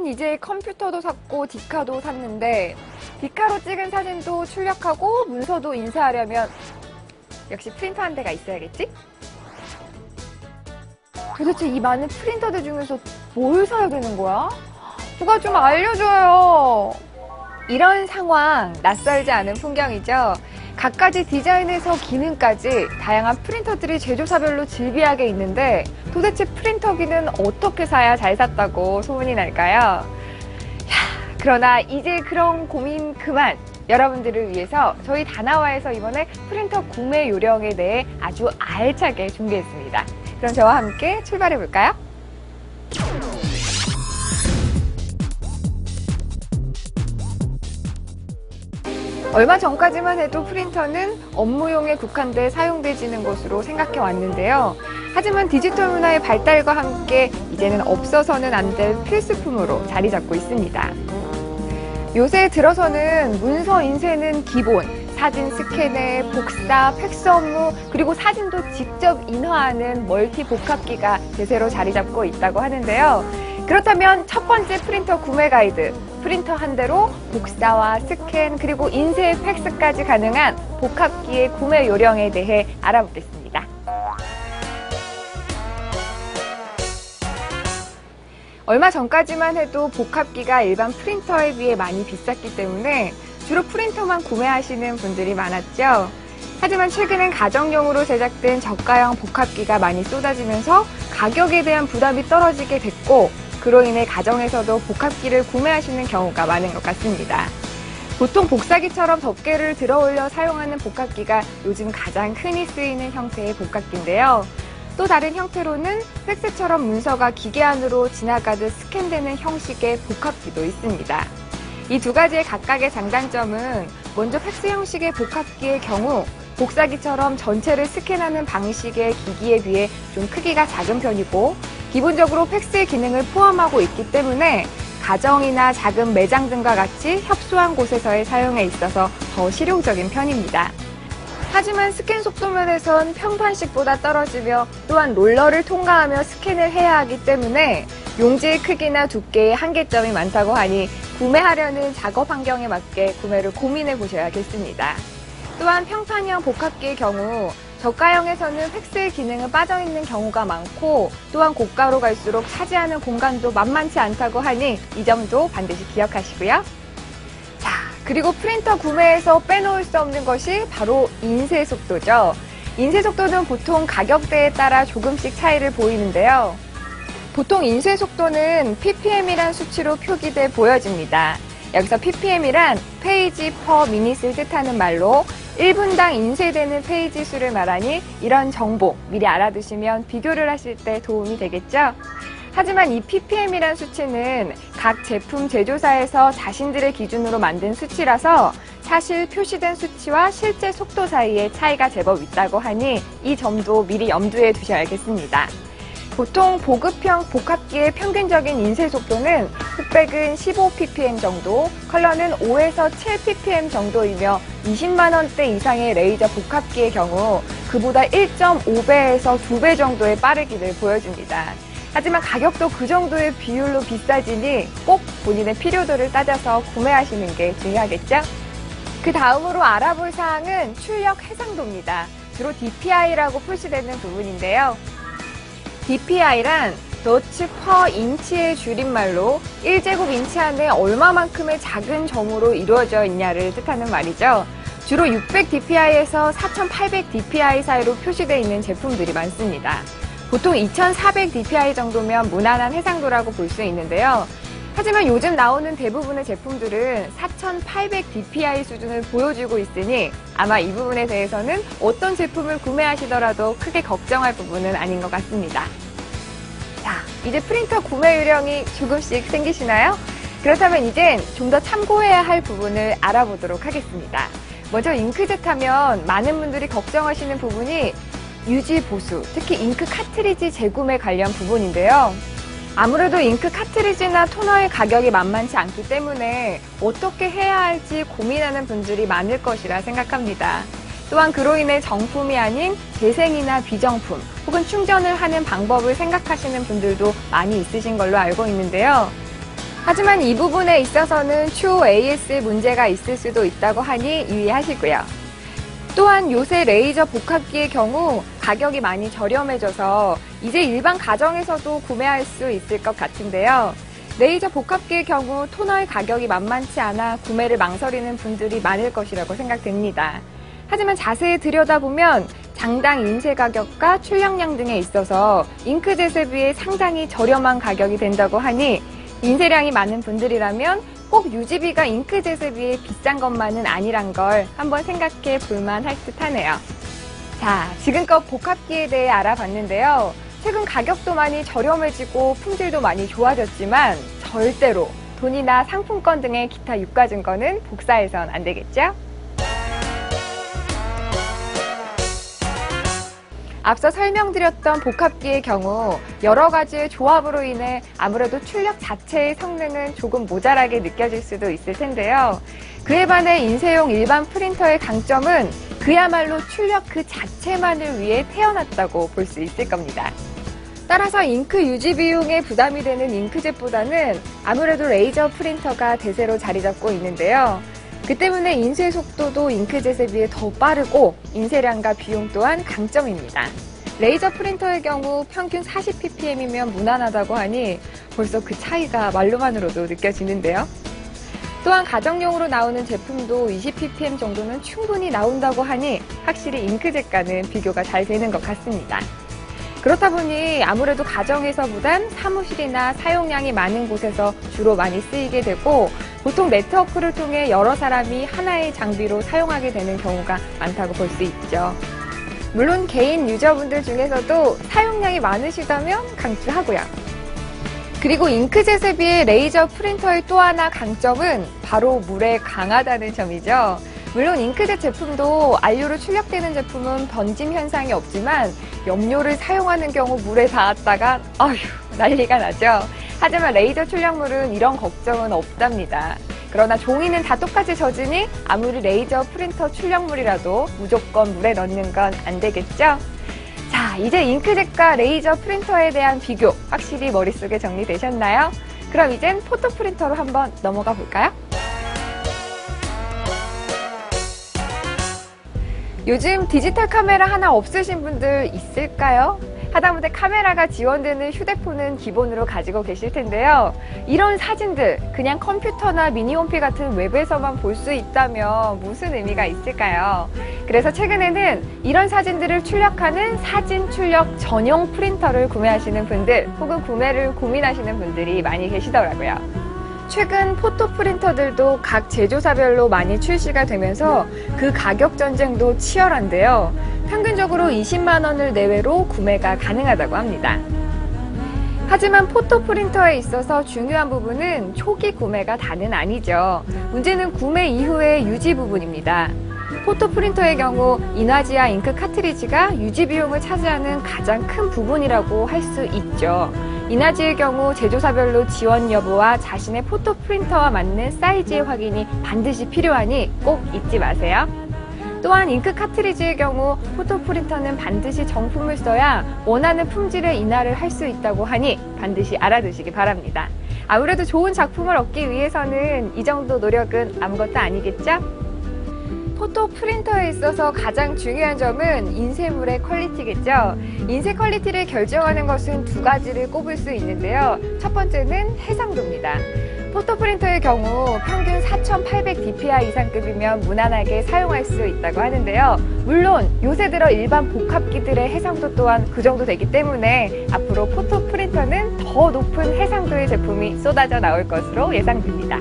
이제 컴퓨터도 샀고 디카도 샀는데 디카로 찍은 사진도 출력하고 문서도 인쇄하려면 역시 프린터 한 대가 있어야겠지? 도대체 이 많은 프린터들 중에서 뭘 사야 되는 거야? 누가 좀 알려줘요. 이런 상황 낯설지 않은 풍경이죠. 갖가지 디자인에서 기능까지 다양한 프린터들이 제조사별로 즐비하게 있는데 도대체 프린터기는 어떻게 사야 잘 샀다고 소문이 날까요? 그러나 이제 그런 고민 그만! 여러분들을 위해서 저희 다나와에서 이번에 프린터 구매 요령에 대해 아주 알차게 준비했습니다. 그럼 저와 함께 출발해 볼까요? 얼마 전까지만 해도 프린터는 업무용에 국한돼 사용되지는 것으로 생각해 왔는데요. 하지만 디지털 문화의 발달과 함께 이제는 없어서는 안 될 필수품으로 자리 잡고 있습니다. 요새 들어서는 문서 인쇄는 기본, 사진 스캔에 복사, 팩스 업무, 그리고 사진도 직접 인화하는 멀티 복합기가 대세로 자리 잡고 있다고 하는데요. 그렇다면 첫 번째 프린터 구매 가이드, 프린터 한 대로 복사와 스캔, 그리고 인쇄 팩스까지 가능한 복합기의 구매 요령에 대해 알아보겠습니다. 얼마 전까지만 해도 복합기가 일반 프린터에 비해 많이 비쌌기 때문에 주로 프린터만 구매하시는 분들이 많았죠. 하지만 최근엔 가정용으로 제작된 저가형 복합기가 많이 쏟아지면서 가격에 대한 부담이 떨어지게 됐고, 그로 인해 가정에서도 복합기를 구매하시는 경우가 많은 것 같습니다. 보통 복사기처럼 덮개를 들어 올려 사용하는 복합기가 요즘 가장 흔히 쓰이는 형태의 복합기인데요. 또 다른 형태로는 팩스처럼 문서가 기계 안으로 지나가듯 스캔되는 형식의 복합기도 있습니다. 이 두 가지의 각각의 장단점은 먼저 팩스 형식의 복합기의 경우 복사기처럼 전체를 스캔하는 방식의 기기에 비해 좀 크기가 작은 편이고, 기본적으로 팩스의 기능을 포함하고 있기 때문에 가정이나 작은 매장 등과 같이 협소한 곳에서의 사용에 있어서 더 실용적인 편입니다. 하지만 스캔 속도면에선 평판식보다 떨어지며 또한 롤러를 통과하며 스캔을 해야 하기 때문에 용지의 크기나 두께에 한계점이 많다고 하니 구매하려는 작업 환경에 맞게 구매를 고민해 보셔야겠습니다. 또한 평판형 복합기의 경우 저가형에서는 팩스의 기능은 빠져있는 경우가 많고, 또한 고가로 갈수록 차지하는 공간도 만만치 않다고 하니 이 점도 반드시 기억하시고요. 자, 그리고 프린터 구매에서 빼놓을 수 없는 것이 바로 인쇄 속도죠. 인쇄 속도는 보통 가격대에 따라 조금씩 차이를 보이는데요. 보통 인쇄 속도는 ppm이란 수치로 표기돼 보여집니다. 여기서 ppm이란 페이지 퍼 미닛을 뜻하는 말로 1분당 인쇄되는 페이지 수를 말하니 이런 정보 미리 알아두시면 비교를 하실 때 도움이 되겠죠? 하지만 이 ppm이란 수치는 각 제품 제조사에서 자신들의 기준으로 만든 수치라서 사실 표시된 수치와 실제 속도 사이에 차이가 제법 있다고 하니 이 점도 미리 염두에 두셔야겠습니다. 보통 보급형 복합기의 평균적인 인쇄 속도는 흑백은 15ppm 정도, 컬러는 5에서 7ppm 정도이며 20만 원대 이상의 레이저 복합기의 경우 그보다 1.5배에서 2배 정도의 빠르기를 보여줍니다. 하지만 가격도 그 정도의 비율로 비싸지니 꼭 본인의 필요도를 따져서 구매하시는 게 중요하겠죠? 그 다음으로 알아볼 사항은 출력 해상도입니다. 주로 DPI라고 표시되는 부분인데요. DPI란 더츠 퍼 인치의 줄임말로 1제곱인치 안에 얼마만큼의 작은 점으로 이루어져 있냐를 뜻하는 말이죠. 주로 600 DPI에서 4800 DPI 사이로 표시되어 있는 제품들이 많습니다. 보통 2400 DPI 정도면 무난한 해상도라고 볼 수 있는데요. 하지만 요즘 나오는 대부분의 제품들은 4800 DPI 수준을 보여주고 있으니 아마 이 부분에 대해서는 어떤 제품을 구매하시더라도 크게 걱정할 부분은 아닌 것 같습니다. 자, 이제 프린터 구매 요령이 조금씩 생기시나요? 그렇다면 이젠 좀 더 참고해야 할 부분을 알아보도록 하겠습니다. 먼저 잉크젯 하면 많은 분들이 걱정하시는 부분이 유지 보수, 특히 잉크 카트리지 재구매 관련 부분인데요. 아무래도 잉크 카트리지나 토너의 가격이 만만치 않기 때문에 어떻게 해야 할지 고민하는 분들이 많을 것이라 생각합니다. 또한 그로 인해 정품이 아닌 재생이나 비정품 혹은 충전을 하는 방법을 생각하시는 분들도 많이 있으신 걸로 알고 있는데요. 하지만 이 부분에 있어서는 추후 AS에 문제가 있을 수도 있다고 하니 유의하시고요. 또한 요새 레이저 복합기의 경우 가격이 많이 저렴해져서 이제 일반 가정에서도 구매할 수 있을 것 같은데요. 레이저 복합기의 경우 토너의 가격이 만만치 않아 구매를 망설이는 분들이 많을 것이라고 생각됩니다. 하지만 자세히 들여다보면 장당 인쇄 가격과 출력량 등에 있어서 잉크젯에 비해 상당히 저렴한 가격이 된다고 하니 인쇄량이 많은 분들이라면 꼭 유지비가 잉크젯에 비해 비싼 것만은 아니란 걸 한번 생각해 볼만 할 듯하네요. 자, 지금껏 복합기에 대해 알아봤는데요. 최근 가격도 많이 저렴해지고 품질도 많이 좋아졌지만 절대로 돈이나 상품권 등의 기타 유가 증거는 복사해선 안 되겠죠? 앞서 설명드렸던 복합기의 경우 여러 가지의 조합으로 인해 아무래도 출력 자체의 성능은 조금 모자라게 느껴질 수도 있을 텐데요. 그에 반해 인쇄용 일반 프린터의 강점은 그야말로 출력 그 자체만을 위해 태어났다고 볼 수 있을 겁니다. 따라서 잉크 유지 비용에 부담이 되는 잉크젯보다는 아무래도 레이저 프린터가 대세로 자리 잡고 있는데요. 그 때문에 인쇄 속도도 잉크젯에 비해 더 빠르고 인쇄량과 비용 또한 강점입니다. 레이저 프린터의 경우 평균 40ppm이면 무난하다고 하니 벌써 그 차이가 말로만으로도 느껴지는데요. 또한 가정용으로 나오는 제품도 20ppm 정도는 충분히 나온다고 하니 확실히 잉크젯과는 비교가 잘 되는 것 같습니다. 그렇다 보니 아무래도 가정에서보단 사무실이나 사용량이 많은 곳에서 주로 많이 쓰이게 되고 보통 네트워크를 통해 여러 사람이 하나의 장비로 사용하게 되는 경우가 많다고 볼 수 있죠. 물론 개인 유저분들 중에서도 사용량이 많으시다면 강추하고요. 그리고 잉크젯에 비해 레이저 프린터의 또 하나 강점은 바로 물에 강하다는 점이죠. 물론 잉크젯 제품도 안료로 출력되는 제품은 번짐 현상이 없지만 염료를 사용하는 경우 물에 닿았다가 아휴 난리가 나죠. 하지만 레이저 출력물은 이런 걱정은 없답니다. 그러나 종이는 다 똑같이 젖으니 아무리 레이저 프린터 출력물이라도 무조건 물에 넣는 건 안 되겠죠? 자, 이제 잉크젯과 레이저 프린터에 대한 비교 확실히 머릿속에 정리되셨나요? 그럼 이젠 포토 프린터로 한번 넘어가 볼까요? 요즘 디지털 카메라 하나 없으신 분들 있을까요? 하다못해 카메라가 지원되는 휴대폰은 기본으로 가지고 계실 텐데요. 이런 사진들 그냥 컴퓨터나 미니홈피 같은 웹에서만 볼 수 있다면 무슨 의미가 있을까요? 그래서 최근에는 이런 사진들을 출력하는 사진 출력 전용 프린터를 구매하시는 분들 혹은 구매를 고민하시는 분들이 많이 계시더라고요. 최근 포토 프린터들도 각 제조사별로 많이 출시가 되면서 그 가격 전쟁도 치열한데요. 평균적으로 20만 원을 내외로 구매가 가능하다고 합니다. 하지만 포토 프린터에 있어서 중요한 부분은 초기 구매가 다는 아니죠. 문제는 구매 이후의 유지 부분입니다. 포토 프린터의 경우 인화지와 잉크 카트리지가 유지 비용을 차지하는 가장 큰 부분이라고 할 수 있죠. 인화지의 경우 제조사별로 지원 여부와 자신의 포토 프린터와 맞는 사이즈의 확인이 반드시 필요하니 꼭 잊지 마세요. 또한 잉크 카트리지의 경우 포토 프린터는 반드시 정품을 써야 원하는 품질의 인화를 할 수 있다고 하니 반드시 알아두시기 바랍니다. 아무래도 좋은 작품을 얻기 위해서는 이 정도 노력은 아무것도 아니겠죠? 포토 프린터에 있어서 가장 중요한 점은 인쇄물의 퀄리티겠죠. 인쇄 퀄리티를 결정하는 것은 두 가지를 꼽을 수 있는데요. 첫 번째는 해상도입니다. 포토 프린터의 경우 평균 4800dpi 이상급이면 무난하게 사용할 수 있다고 하는데요. 물론 요새 들어 일반 복합기들의 해상도 또한 그 정도 되기 때문에 앞으로 포토 프린터는 더 높은 해상도의 제품이 쏟아져 나올 것으로 예상됩니다.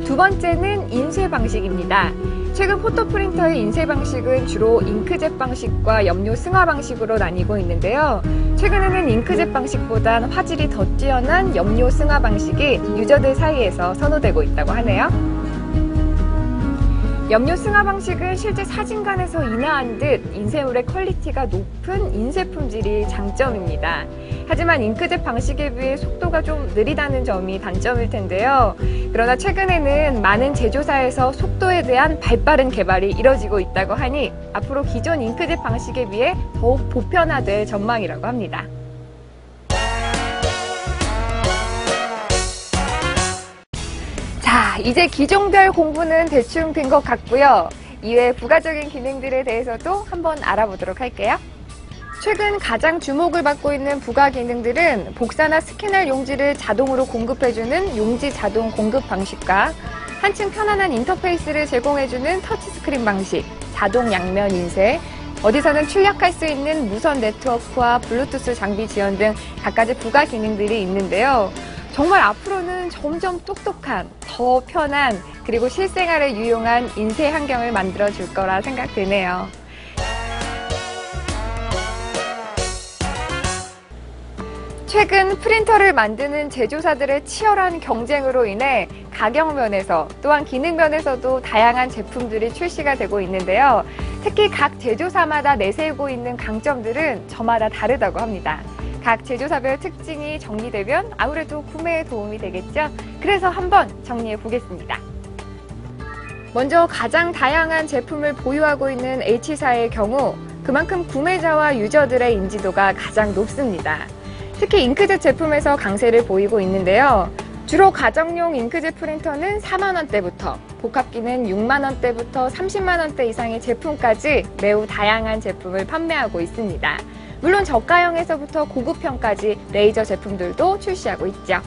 두 번째는 인쇄 방식입니다. 최근 포토 프린터의 인쇄 방식은 주로 잉크젯 방식과 염료 승화 방식으로 나뉘고 있는데요. 최근에는 잉크젯 방식보단 화질이 더 뛰어난 염료 승화 방식이 유저들 사이에서 선호되고 있다고 하네요. 염료 승화 방식은 실제 사진관에서 인화한 듯 인쇄물의 퀄리티가 높은 인쇄 품질이 장점입니다. 하지만 잉크젯 방식에 비해 속도가 좀 느리다는 점이 단점일 텐데요. 그러나 최근에는 많은 제조사에서 속도에 대한 발빠른 개발이 이뤄지고 있다고 하니 앞으로 기존 잉크젯 방식에 비해 더욱 보편화될 전망이라고 합니다. 자, 이제 기종별 공부는 대충 된 것 같고요. 이외 부가적인 기능들에 대해서도 한번 알아보도록 할게요. 최근 가장 주목을 받고 있는 부가 기능들은 복사나 스캔할 용지를 자동으로 공급해주는 용지 자동 공급 방식과 한층 편안한 인터페이스를 제공해주는 터치스크린 방식, 자동 양면 인쇄, 어디서는 출력할 수 있는 무선 네트워크와 블루투스 장비 지원 등 갖가지 부가 기능들이 있는데요. 정말 앞으로는 점점 똑똑한, 더 편한, 그리고 실생활에 유용한 인쇄 환경을 만들어줄 거라 생각되네요. 최근 프린터를 만드는 제조사들의 치열한 경쟁으로 인해 가격 면에서 또한 기능 면에서도 다양한 제품들이 출시가 되고 있는데요. 특히 각 제조사마다 내세우고 있는 강점들은 저마다 다르다고 합니다. 각 제조사별 특징이 정리되면 아무래도 구매에 도움이 되겠죠? 그래서 한번 정리해 보겠습니다. 먼저 가장 다양한 제품을 보유하고 있는 H사의 경우 그만큼 구매자와 유저들의 인지도가 가장 높습니다. 특히 잉크젯 제품에서 강세를 보이고 있는데요. 주로 가정용 잉크젯 프린터는 4만 원대부터, 복합기는 6만 원대부터 30만 원대 이상의 제품까지 매우 다양한 제품을 판매하고 있습니다. 물론 저가형에서부터 고급형까지 레이저 제품들도 출시하고 있죠.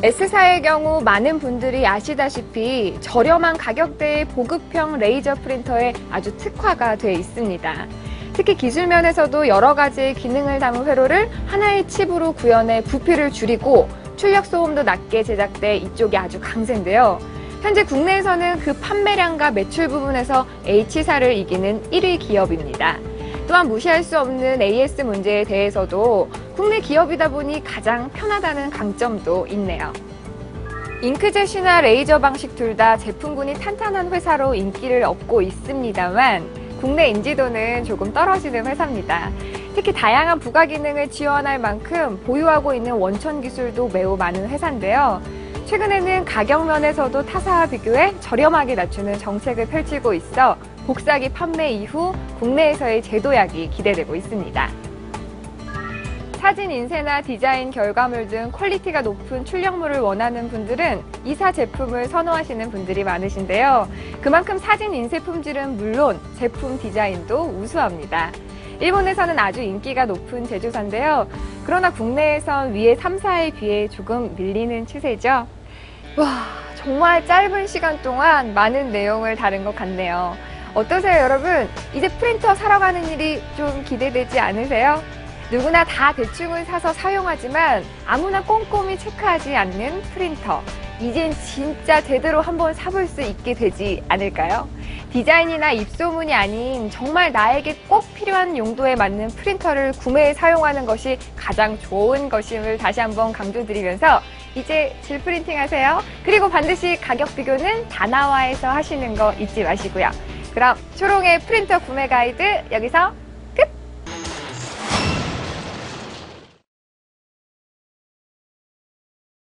S사의 경우 많은 분들이 아시다시피 저렴한 가격대의 보급형 레이저 프린터에 아주 특화가 돼 있습니다. 특히 기술 면에서도 여러 가지의 기능을 담은 회로를 하나의 칩으로 구현해 부피를 줄이고 출력 소음도 낮게 제작돼 이쪽이 아주 강세인데요. 현재 국내에서는 그 판매량과 매출 부분에서 H사를 이기는 1위 기업입니다. 또한 무시할 수 없는 AS 문제에 대해서도 국내 기업이다 보니 가장 편하다는 강점도 있네요. 잉크젯이나 레이저 방식 둘 다 제품군이 탄탄한 회사로 인기를 얻고 있습니다만 국내 인지도는 조금 떨어지는 회사입니다. 특히 다양한 부가 기능을 지원할 만큼 보유하고 있는 원천 기술도 매우 많은 회사인데요. 최근에는 가격 면에서도 타사와 비교해 저렴하게 낮추는 정책을 펼치고 있어 복사기 판매 이후 국내에서의 재도약이 기대되고 있습니다. 사진 인쇄나 디자인 결과물 등 퀄리티가 높은 출력물을 원하는 분들은 이사 제품을 선호하시는 분들이 많으신데요. 그만큼 사진 인쇄 품질은 물론 제품 디자인도 우수합니다. 일본에서는 아주 인기가 높은 제조사인데요. 그러나 국내에선 위에 3사에 비해 조금 밀리는 추세죠. 와, 정말 짧은 시간 동안 많은 내용을 다룬 것 같네요. 어떠세요, 여러분? 이제 프린터 사러 가는 일이 좀 기대되지 않으세요? 누구나 다 대충은 사서 사용하지만 아무나 꼼꼼히 체크하지 않는 프린터. 이젠 진짜 제대로 한번 사볼 수 있게 되지 않을까요? 디자인이나 입소문이 아닌 정말 나에게 꼭 필요한 용도에 맞는 프린터를 구매해 사용하는 것이 가장 좋은 것임을 다시 한번 강조드리면서 이제 질 프린팅 하세요. 그리고 반드시 가격 비교는 다나와에서 하시는 거 잊지 마시고요. 그럼 초롱의 프린터 구매 가이드 여기서